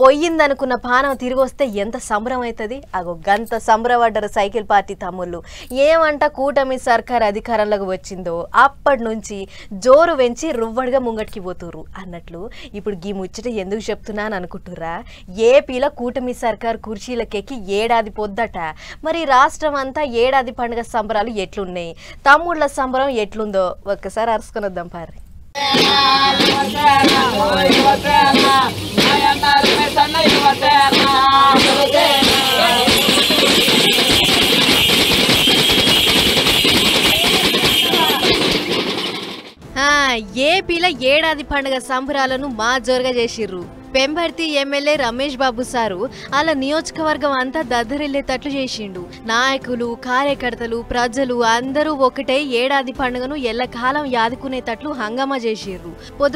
పోయిందనుకున్న పానం తిరిగి వస్తే ఎంత సంబరం అవుతుంది. అగో గంత సంబరపడ్డారు సైకిల్ పార్టీ తమ్ముళ్ళు. ఏమంట కూటమి సర్కార్ అధికారంలోకి వచ్చిందో అప్పటి నుంచి జోరు వెంచి రువ్వడిగా ముంగటికి పోతుర్రు అన్నట్లు ఇప్పుడు గీ ముచ్చట ఎందుకు చెప్తున్నాను అనుకుంటుర్రా? ఏపీలో కూటమి సర్కార్ కుర్చీలకెక్కి ఏడాది పొద్దట. మరి రాష్ట్రం అంతా ఏడాది పండుగ సంబరాలు ఎట్లున్నాయి, తమ్ముళ్ళ సంబరం ఎట్లుందో ఒక్కసారి అరుసుకొని వద్దాం పారి. ఏపీలో ఏడాది పండుగ సంబరాలను మా జోరుగా చేసిర్రు. పెంబర్తి ఎమ్మెల్యే రమేష్ బాబు సారు అలా నియోజకవర్గం అంతా దద్దరిల్లేటట్లు చేసిండు. నాయకులు, కార్యకర్తలు, ప్రజలు అందరూ ఒకటే ఏడాది పండుగను ఎల్లకాలం యాదుకునేటట్లు హంగామా చేసిర్రు.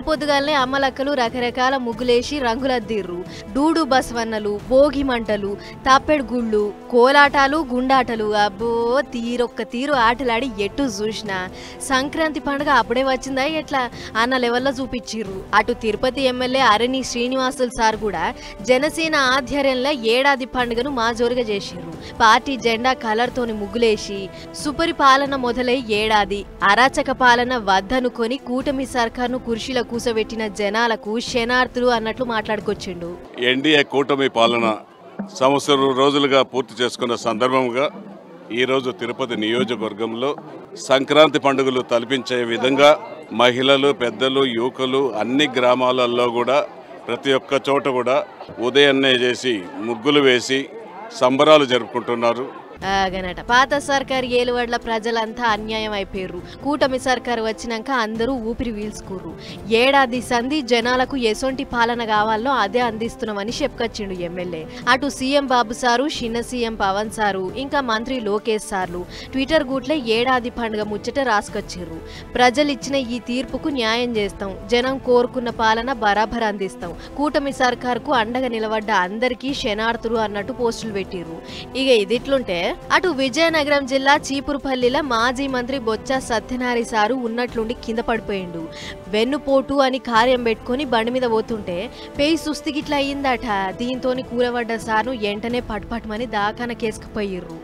పొద్దుగాలనే అమ్మలక్కలు రకరకాల ముగ్గులేసి రంగులద్దిర్రు. డూడు బసవన్నలు, భోగి మంటలు, తప్పెడు గుళ్ళు, కోలాటాలు, గుండాటలు, అబ్బో తీరొక్క తీరు ఆటలాడి ఎటు చూసినా సంక్రాంతి పండుగ అప్పుడే వచ్చిందా ఎట్లా అన్న లెవెల్లో చూపించిర్రు. అటు తిరుపతి ఎమ్మెల్యే అరణి శ్రీనివాసులు సార్ కూడా జనసేన ఆధ్వర్యంలో ఏడాది పండుగను మా జోరుగా చేసిర్రు. పార్టీ జెండా కలర్ తోని ముగ్గులేసి సుపరిపాలన మొదలై ఏడాది అరాచక పాలన వద్దనుకొని కూటమి సర్కార్ను కుర్చీలో కూసబెట్టిన జనాలకు శనార్థులు అన్నట్లు మాట్లాడుకొచ్చిండు. ఎన్డీఏ కూటమి పాలన సంవత్సరం రోజులుగా పూర్తి చేసుకున్న సందర్భంగా ఈరోజు తిరుపతి నియోజకవర్గంలో సంక్రాంతి పండుగలు తలపించే విధంగా మహిళలు, పెద్దలు, యువకులు అన్ని గ్రామాలలో కూడా ప్రతి ఒక్క చోట కూడా ఉదయాన్నే చేసి ముగ్గులు వేసి సంబరాలు జరుపుకుంటున్నారు. గనట పాత సర్కారు ఏలువడ్ల ప్రజలంతా అన్యాయం అయిపోయారు. కూటమి సర్కారు వచ్చినాక అందరూ ఊపిరి వీల్చుకుర్రు. ఏడాది సంధి జనాలకు ఎసొంటి పాలన కావాలో అదే అందిస్తున్నామని చెప్పుకొచ్చిండు ఎమ్మెల్యే. అటు సీఎం బాబు సారు, చిన్న సీఎం పవన్ సారు, ఇంకా మంత్రి లోకేష్ సార్లు ట్విట్టర్ గూట్లే ఏడాది పండుగ ముచ్చట రాసుకొచ్చిర్రు. ప్రజలు ఇచ్చిన ఈ తీర్పుకు న్యాయం చేస్తాం, జనం కోరుకున్న పాలన బరాబర్ అందిస్తాం, కూటమి సర్కారుకు అండగా నిలబడ్డ అందరికీ శనార్థులు అన్నట్టు పోస్టులు పెట్టిర్రు. ఇక ఇదిట్లుంటే అటు విజయనగరం జిల్లా చీపురుపల్లిలో మాజీ మంత్రి బొత్స సత్యనారాయణ సారు ఉన్నట్లుండి కింద పడిపోయిండు. వెన్నుపోటు అని కార్యం పెట్టుకుని బండి మీద పోతుంటే పేయి సుస్తిగిట్లా అయ్యిందట. దీంతోని కూరబడ్డ సార్ను వెంటనే పట్టుపట్టమని దాకాన కేసుకుపోయిర్రు.